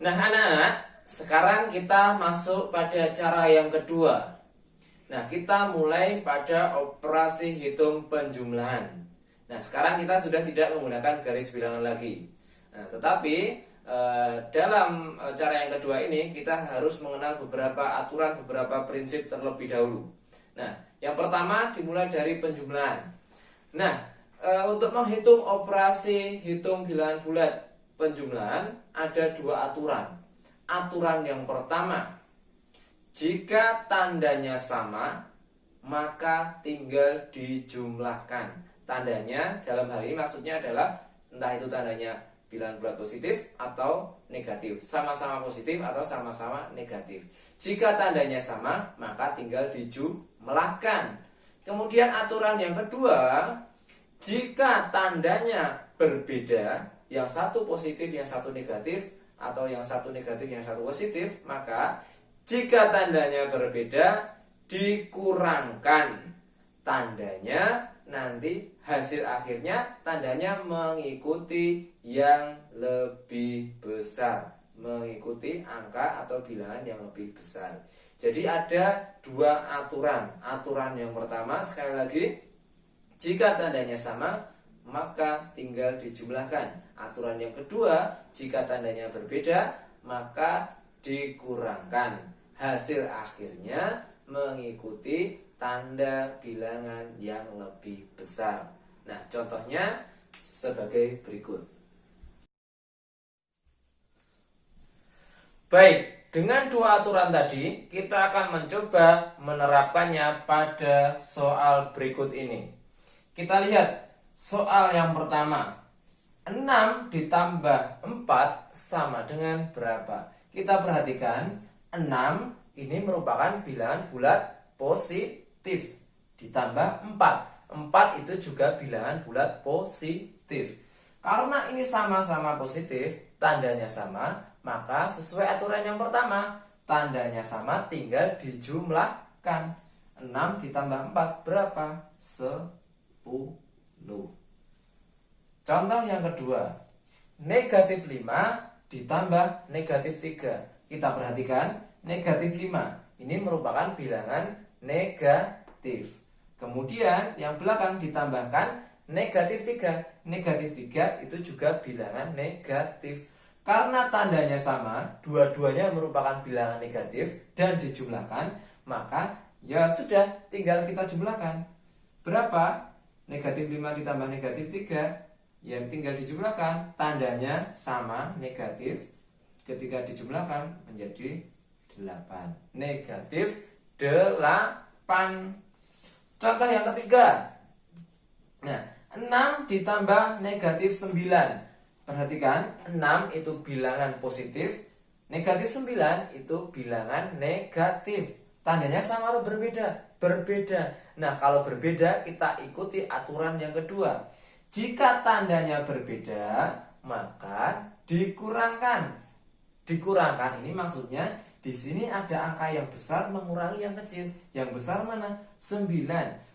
Nah anak-anak, sekarang kita masuk pada cara yang kedua. Nah kita mulai pada operasi hitung penjumlahan. Nah sekarang kita sudah tidak menggunakan garis bilangan lagi. Nah tetapi dalam cara yang kedua ini kita harus mengenal beberapa aturan, beberapa prinsip terlebih dahulu. Nah yang pertama dimulai dari penjumlahan. Nah untuk menghitung operasi hitung bilangan bulat penjumlahan ada dua aturan. Aturan yang pertama, jika tandanya sama, maka tinggal dijumlahkan. Tandanya dalam hal ini maksudnya adalah entah itu tandanya bilangan bulat positif atau negatif, sama-sama positif atau sama-sama negatif. Jika tandanya sama, maka tinggal dijumlahkan. Kemudian aturan yang kedua, jika tandanya berbeda, yang satu positif, yang satu negatif, atau yang satu negatif, yang satu positif, maka jika tandanya berbeda, dikurangkan tandanya, nanti hasil akhirnya tandanya mengikuti yang lebih besar, mengikuti angka atau bilangan yang lebih besar. Jadi ada dua aturan. Aturan yang pertama, sekali lagi, jika tandanya sama, maka tinggal dijumlahkan. Aturan yang kedua, jika tandanya berbeda, maka dikurangkan. Hasil akhirnya mengikuti tanda bilangan yang lebih besar. Nah, contohnya sebagai berikut. Baik, dengan dua aturan tadi, kita akan mencoba menerapkannya pada soal berikut ini. Kita lihat soal yang pertama. 6 ditambah 4 sama dengan berapa? Kita perhatikan 6 ini merupakan bilangan bulat positif. Ditambah 4. 4 itu juga bilangan bulat positif. Karena ini sama-sama positif, tandanya sama, maka sesuai aturan yang pertama, tandanya sama tinggal dijumlahkan. 6 ditambah 4 berapa? 10. Contoh yang kedua, negatif 5 ditambah negatif 3. Kita perhatikan, negatif 5 ini merupakan bilangan negatif. Kemudian yang belakang ditambahkan negatif 3. Negatif 3 itu juga bilangan negatif. Karena tandanya sama, dua-duanya merupakan bilangan negatif dan dijumlahkan, maka ya sudah, tinggal kita jumlahkan. Berapa? Negatif 5 ditambah negatif 3, yang tinggal dijumlahkan, tandanya sama, negatif. Ketika dijumlahkan menjadi 8. Negatif 8. Contoh yang ketiga. Nah, 6 ditambah negatif 9. Perhatikan, 6 itu bilangan positif, negatif 9 itu bilangan negatif. Tandanya sama atau berbeda? Berbeda. Nah, kalau berbeda kita ikuti aturan yang kedua. Jika tandanya berbeda, maka dikurangkan. Dikurangkan ini maksudnya di sini ada angka yang besar mengurangi yang kecil. Yang besar mana? 9.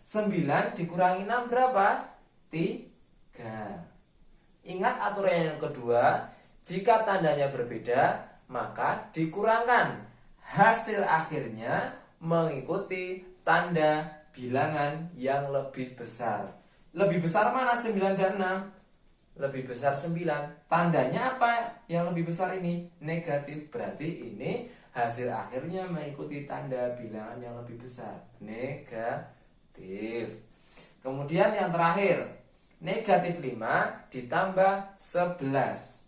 9 dikurangi 6 berapa? 3. Ingat aturan yang kedua, jika tandanya berbeda, maka dikurangkan. Hasil akhirnya mengikuti tanda bilangan yang lebih besar. Lebih besar mana 9 dan 6? Lebih besar 9. Tandanya apa yang lebih besar ini? Negatif. Berarti ini hasil akhirnya mengikuti tanda bilangan yang lebih besar. Negatif. Kemudian yang terakhir, negatif 5 ditambah 11.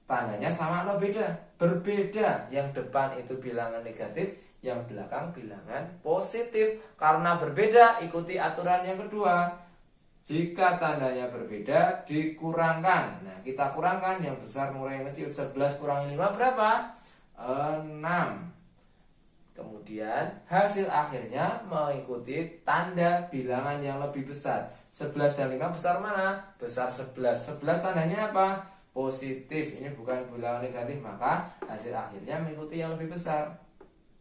Tandanya sama atau beda? Berbeda. Yang depan itu bilangan negatif, yang belakang bilangan positif. Karena berbeda, ikuti aturan yang kedua. Jika tandanya berbeda, dikurangkan. Nah, kita kurangkan, yang besar mengurangi yang kecil. 11 kurangi 5 berapa? 6. Kemudian hasil akhirnya mengikuti tanda bilangan yang lebih besar. 11 dan 5 besar mana? Besar 11. 11 tandanya apa? Positif. Ini bukan bilangan negatif, maka hasil akhirnya mengikuti yang lebih besar.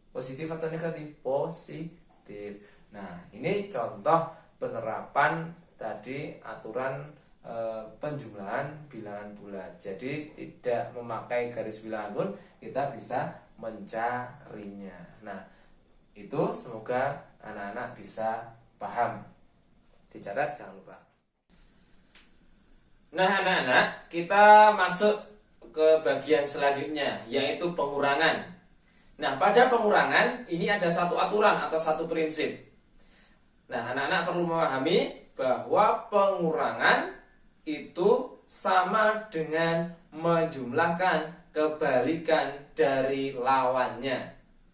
Positif atau negatif? Positif. Nah, ini contoh penerapan tadi aturan penjumlahan bilangan bulat. Jadi tidak memakai garis bilangan pun kita bisa mencarinya. Nah, itu semoga anak-anak bisa paham. Dicatat jangan lupa. Nah, anak-anak, kita masuk ke bagian selanjutnya, yaitu pengurangan. Nah, pada pengurangan ini ada satu aturan atau satu prinsip. Nah, anak-anak perlu memahami bahwa pengurangan itu sama dengan menjumlahkan kebalikan dari lawannya.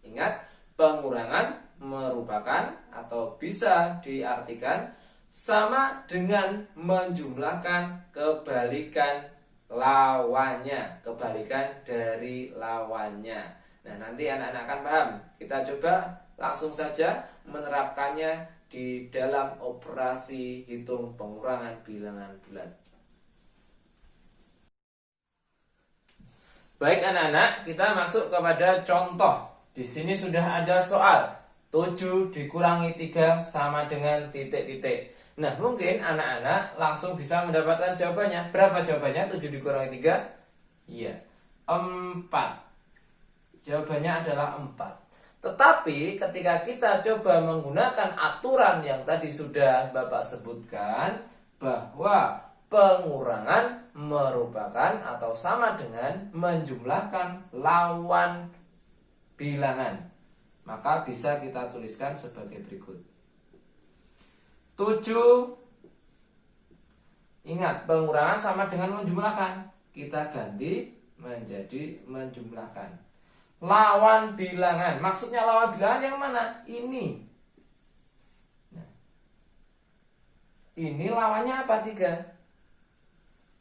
Ingat, pengurangan merupakan atau bisa diartikan sama dengan menjumlahkan kebalikan lawannya, kebalikan dari lawannya. Nah, nanti anak-anak akan paham. Kita coba langsung saja menerapkannya di dalam operasi hitung pengurangan bilangan bulat. Baik anak-anak, kita masuk kepada contoh. Di sini sudah ada soal 7 dikurangi 3 sama dengan titik-titik. Nah, mungkin anak-anak langsung bisa mendapatkan jawabannya. Berapa jawabannya 7 dikurangi 3? Iya, 4. Jawabannya adalah 4. Tetapi ketika kita coba menggunakan aturan yang tadi sudah Bapak sebutkan, bahwa pengurangan merupakan atau sama dengan menjumlahkan lawan bilangan, maka bisa kita tuliskan sebagai berikut. 7, ingat pengurangan sama dengan menjumlahkan, kita ganti menjadi menjumlahkan. Lawan bilangan, maksudnya lawan bilangan yang mana? Ini. Nah, ini lawannya apa? 3.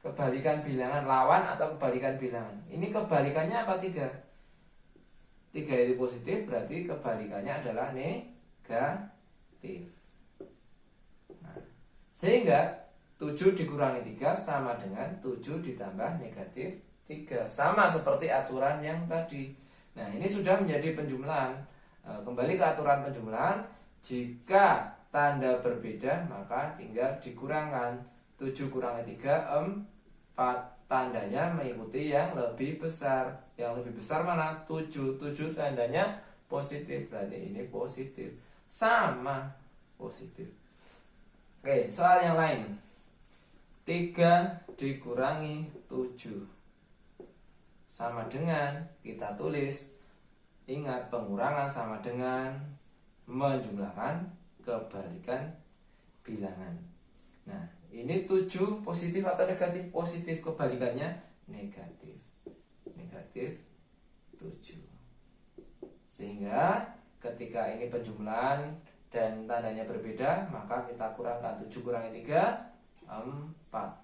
Kebalikan bilangan, lawan atau kebalikan bilangan. Ini kebalikannya apa? 3. 3 itu positif, berarti kebalikannya adalah negatif. Nah, sehingga 7 dikurangi 3 sama dengan 7 ditambah negatif 3. Sama seperti aturan yang tadi. Nah, ini sudah menjadi penjumlahan. Kembali ke aturan penjumlahan. Jika tanda berbeda, maka tinggal dikurangkan. 7 kurangi 3, 4. Tandanya mengikuti yang lebih besar. Yang lebih besar mana? 7. 7 tandanya positif, berarti ini positif. Sama positif. Oke, soal yang lain. 3 dikurangi 7 sama dengan, kita tulis, ingat pengurangan sama dengan menjumlahkan kebalikan bilangan. Nah, ini 7 positif atau negatif? Positif, kebalikannya negatif. Negatif 7. Sehingga ketika ini penjumlahan dan tandanya berbeda, maka kita kurangkan. 7 kurangi 3, 4.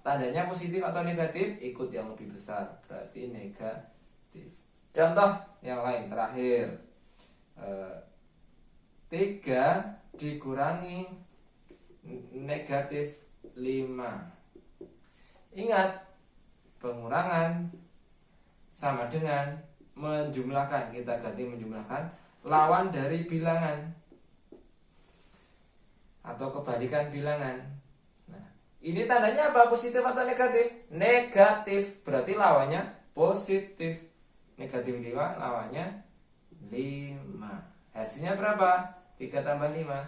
Tandanya positif atau negatif? Ikut yang lebih besar, berarti negatif. Contoh yang lain terakhir. 3 dikurangi negatif 5. Ingat, pengurangan sama dengan menjumlahkan. Kita ganti menjumlahkan lawan dari bilangan atau kebalikan bilangan. Nah, ini tandanya apa? Positif atau negatif? Negatif, berarti lawannya positif. Negatif 5 lawannya 5. Hasilnya berapa? 3 tambah 5,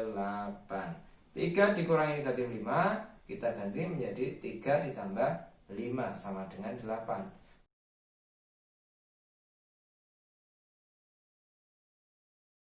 8. 3 dikurangi negatif 5, kita ganti menjadi 3 ditambah 5 sama dengan 8.